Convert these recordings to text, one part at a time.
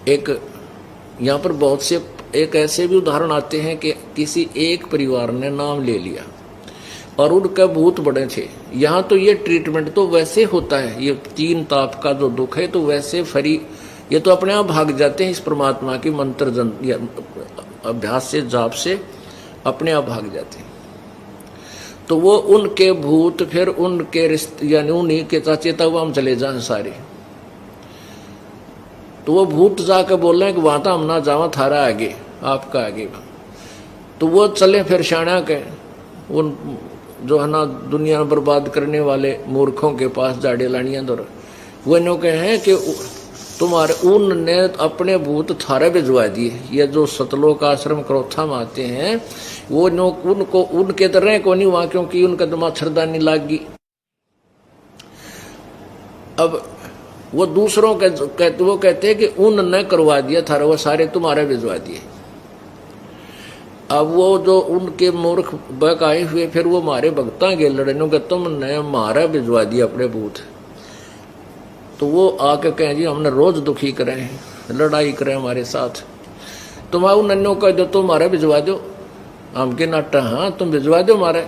एक यहाँ पर बहुत से एक ऐसे भी उदाहरण आते हैं कि किसी एक परिवार ने नाम ले लिया और उनका भूत बड़े थे। यहाँ तो ये ट्रीटमेंट तो वैसे होता है, ये 3 ताप का जो दुख है तो वैसे फरी ये तो अपने आप भाग जाते हैं इस परमात्मा की मंत्र या अभ्यास से, जाप से अपने आप भाग जाते हैं। तो वो उनके भूत फिर उनके रिश्ते यानी उन्हीं के चेता हुआ हम चले जाए सारे, तो वो भूत जाकर बोल रहे हैं कि वहां तो हम ना जावा, थारा आगे आपका आगे। तो वो चले फिर शाणा के उन जो है ना दुनिया बर्बाद करने वाले मूर्खों के पास जाड़े लानियां दौर, वो इन्हों के हैं कि तुम्हारे उनने अपने भूत थारे भिजवा दिए। ये जो सतलोक आश्रम क्रोथा में आते हैं वो उनको उनके तो रहे को नहीं वहां, क्योंकि उनका तो मच्छरदानी लाग गई। अब वो दूसरों के वो कहते हैं कि उनने करवा दिया थारा, वो सारे तुम्हारे भिजवा दिए। अब वो जो उनके मूर्ख बक आए हुए फिर वो मारे भक्ता के लड़नों के तुमने मारा भिजवा दिया अपने भूत। तो वो आके कहें जी हमने रोज दुखी करे हैं, लड़ाई करें हमारे साथ, तुम्हारा नन्नों कह दो तुम्हारे भिजवा दो, हम के नाटा हाँ तुम भिजवा दो मारे।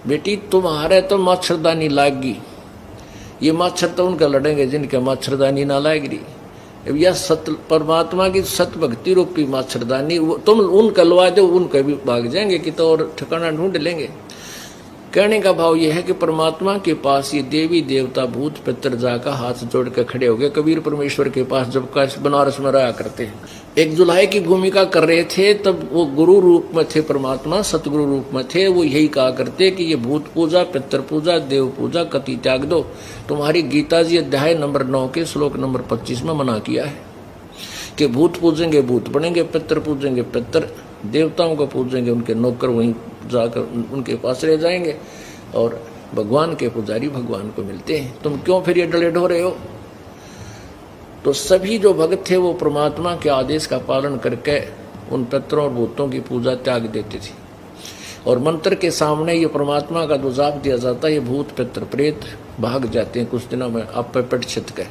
बेटी तुम्हारे तो मच्छरदानी लाग गई, ये मच्छर तो उनका लड़ेंगे जिनके मच्छरदानी ना लाग रही। अब यह सत परमात्मा की सत भक्ति रूपी मच्छरदानी तुम उनका लवा दो, उनका भी भाग जाएंगे कि तो और ठिकाना ढूंढ लेंगे। कहने का भाव यह है कि परमात्मा के पास ये देवी देवता भूत पितर जाकर हाथ जोड़ के खड़े हो गए। कबीर परमेश्वर के पास जब बनारस में रहा करते हैं, एक जुल्हे की भूमिका कर रहे थे, तब वो गुरु रूप में थे, परमात्मा सतगुरु रूप में थे। वो यही कहा करते कि ये भूत पूजा, पितर पूजा, देव पूजा कति त्याग दो। तुम्हारी गीता जी अध्याय नंबर 9 के श्लोक नंबर 25 में मना किया है कि भूत पूजेंगे भूत बनेंगे, पितर पूजेंगे पितर, देवताओं को पूजेंगे उनके नौकर वहीं जाकर उनके पास रह जाएंगे, और भगवान के पुजारी भगवान को मिलते हैं। तुम क्यों फिर ये डले ढो रहे हो? तो सभी जो भक्त थे वो परमात्मा के आदेश का पालन करके उन पितरों और भूतों की पूजा त्याग देते थे। और मंत्र के सामने ये परमात्मा का जो जाप दिया जाता है, ये भूत पितर प्रेत भाग जाते हैं कुछ दिनों में आप पे पट छित के।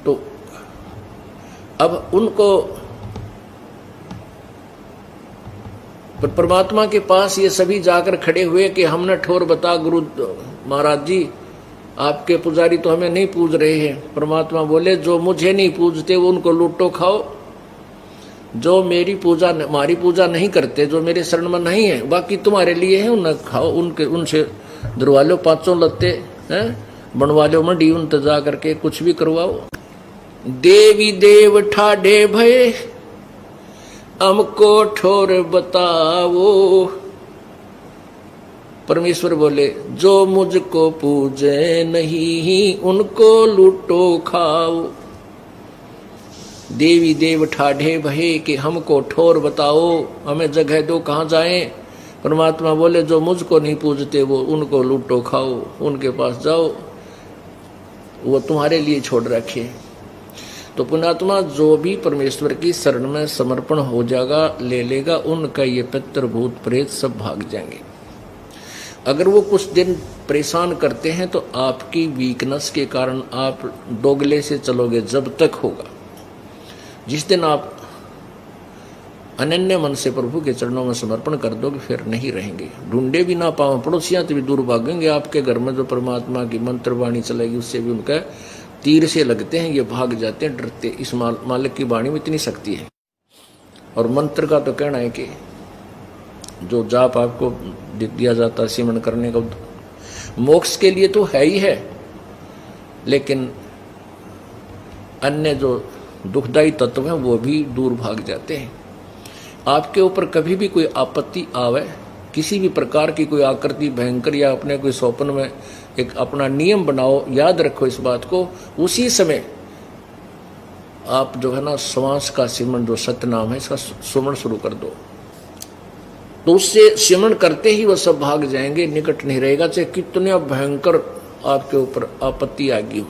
तो अब उनको परमात्मा के पास ये सभी जाकर खड़े हुए कि हमने ठोर बता गुरु महाराज जी, आपके पुजारी तो हमें नहीं पूज रहे हैं। परमात्मा बोले जो मुझे नहीं पूजते वो उनको लूटो खाओ, जो मेरी पूजा हमारी पूजा नहीं करते, जो मेरे शरण में नहीं है, बाकी तुम्हारे लिए है, उन्हें खाओ, उनके उनसे धरवा लो 5 लत्ते हैं, बनवा लो मंडी, उन जा करके कुछ भी करवाओ। देवी देव ठाडे भय हमको ठोर बताओ। परमेश्वर बोले जो मुझको पूजे नहीं उनको लूटो खाओ। देवी देव ठाढ़े भये कि हमको ठोर बताओ, हमें जगह दो, कहाँ जाएं? परमात्मा बोले जो मुझको नहीं पूजते वो उनको लूटो खाओ, उनके पास जाओ, वो तुम्हारे लिए छोड़ रखे। तो पुण्यात्मा जो भी परमेश्वर की शरण में समर्पण हो जाएगा, ले लेगा, उनका ये पितर भूत प्रेत सब भाग जाएंगे। अगर वो कुछ दिन परेशान करते हैं तो आपकी वीकनेस के कारण आप दोगले से चलोगे जब तक होगा। जिस दिन आप अनन्य मन से प्रभु के चरणों में समर्पण कर दोगे फिर नहीं रहेंगे, ढूंढे भी ना पाओ, पड़ोसियां तो भी दूर भागेंगे। आपके घर में जो परमात्मा की मंत्र वाणी चलेगी उससे भी उनका तीर से लगते हैं, ये भाग जाते हैं डरते। इस मालिक की वाणी में इतनी शक्ति है। और मंत्र का तो कहना है कि जो जाप आपको दिया जाता है सिमरन करने का, मोक्ष के लिए तो है ही है, लेकिन अन्य जो दुखदायी तत्व हैं वो भी दूर भाग जाते हैं। आपके ऊपर कभी भी कोई आपत्ति आवे, किसी भी प्रकार की कोई आकृति भयंकर, या अपने कोई स्वप्न में एक अपना नियम बनाओ, याद रखो इस बात को, उसी समय आप जो है ना श्वास का सिमरन, जो सत्य नाम है इसका सुमरण शुरू कर दो, तो उससे सिमरन करते ही वह सब भाग जाएंगे, निकट नहीं रहेगा, चाहे कितने भयंकर आपके ऊपर आपत्ति आ गई हो।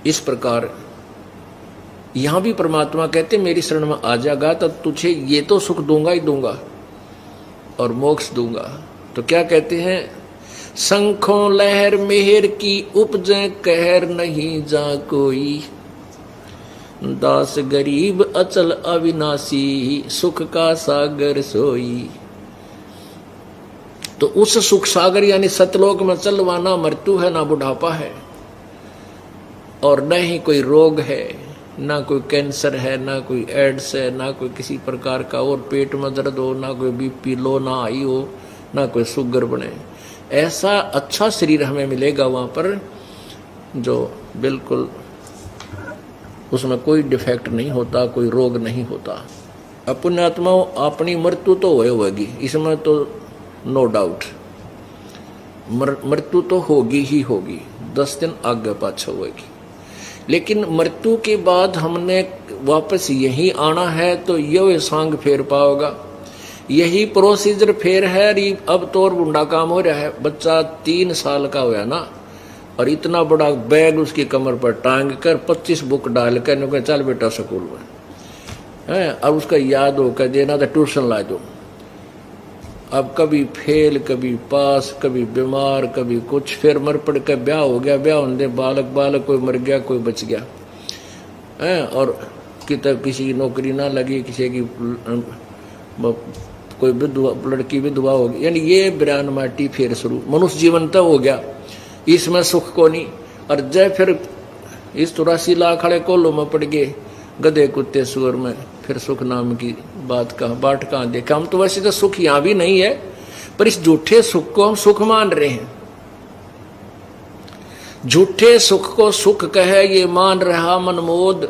इस प्रकार यहां भी परमात्मा कहते मेरी शरण में आ जाएगा तो तुझे ये तो सुख दूंगा ही दूंगा और मोक्ष दूंगा। तो क्या कहते हैं, शंखों लहर मेहर की उपजे कहर नहीं जा कोई। दास गरीब अचल अविनाशी सुख का सागर सोई। तो उस सुख सागर यानी सतलोक में चलवा ना मृत्यु है, ना बुढ़ापा है, और न ही कोई रोग है, ना कोई कैंसर है, ना कोई एड्स है, ना कोई किसी प्रकार का और पेट में दर्द हो, ना कोई बीपी लो, ना हाई हो, ना कोई शुगर बने। ऐसा अच्छा शरीर हमें मिलेगा वहां पर जो बिल्कुल उसमें कोई डिफेक्ट नहीं होता, कोई रोग नहीं होता। पुण्यात्माओं, अपनी मृत्यु तो होगी, इसमें तो नो डाउट, मृत्यु तो होगी ही होगी, 10 दिन आगे पाछे होगी। लेकिन मृत्यु के बाद हमने वापस यही आना है तो यह सांग फेर पाओगा, यही प्रोसीजर फेर है। अब तो और बुढ़ा काम हो रहा है, बच्चा 3 साल का हुआ ना, और इतना बड़ा बैग उसकी कमर पर टांग कर 25 बुक डाल कर चल बेटा स्कूल में है, अब उसका याद हो कर देना तो ट्यूशन ला दो। अब कभी फेल, कभी पास, कभी बीमार, कभी कुछ, फिर मर पड़ कर ब्याह हो गया, ब्याह होने बालक कोई मर गया, कोई बच गया है, और किसी की नौकरी ना लगी, किसी की कोई विधवा लड़की विधवा हो गई, यानी ये बिरान माटी फिर शुरू। मनुष्य जीवन तो हो गया, इसमें सुख को नहीं। और जय फिर इस 83 लाख खड़े कोल्लों में पड़ गए, गधे कुत्ते सुअर में, फिर सुख नाम की बात कहाँ देखा। हम तो वैसे तो सुख यहां भी नहीं है, पर इस झूठे सुख को हम सुख मान रहे हैं। झूठे सुख को सुख कहे ये मान रहा मनमोद,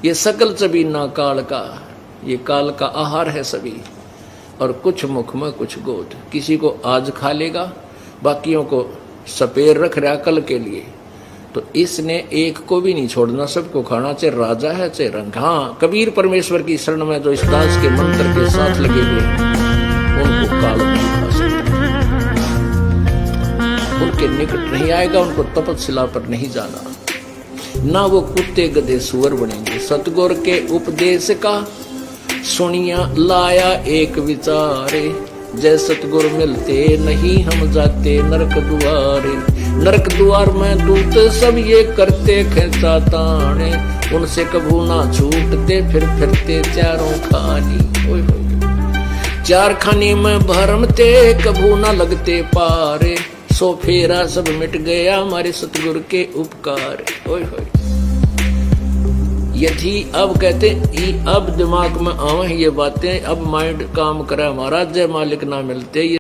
ये सकल चबीना काल का, ये काल का आहार है सभी। और कुछ मुख में कुछ गोद, किसी को आज खा लेगा, बाकियों को सपेर रख रहा कल के लिए। तो इसने एक को भी नहीं छोड़ना, सबको खाना, चाहे राजा है चाहे रंग। हाँ, कबीर परमेश्वर की शरण में जो इस दास के मंत्र के साथ लगे हुए उनको काल नहीं खा सकता, उनके निकट नहीं आएगा, उनको तपस्या पर नहीं जाना, ना वो कुत्ते गधे सुअर बनेंगे। सतगुर के उपदेश का सुनिया लाया एक विचारे, जय सतगुर मिलते नहीं हम जाते नरक दुआरे। नरक द्वार में दूत सब ये करते खेचा ताने, उनसे कभू ना छूटते फिर फिरते चारों खानी। चार खानी में भरमते कभू ना लगते पारे, सो फेरा सब मिट गया हमारे सतगुर के उपकार। यदि अब कहते अब दिमाग में आवे ये बातें, अब माइंड काम करे हमारा, जय मालिक ना मिलते।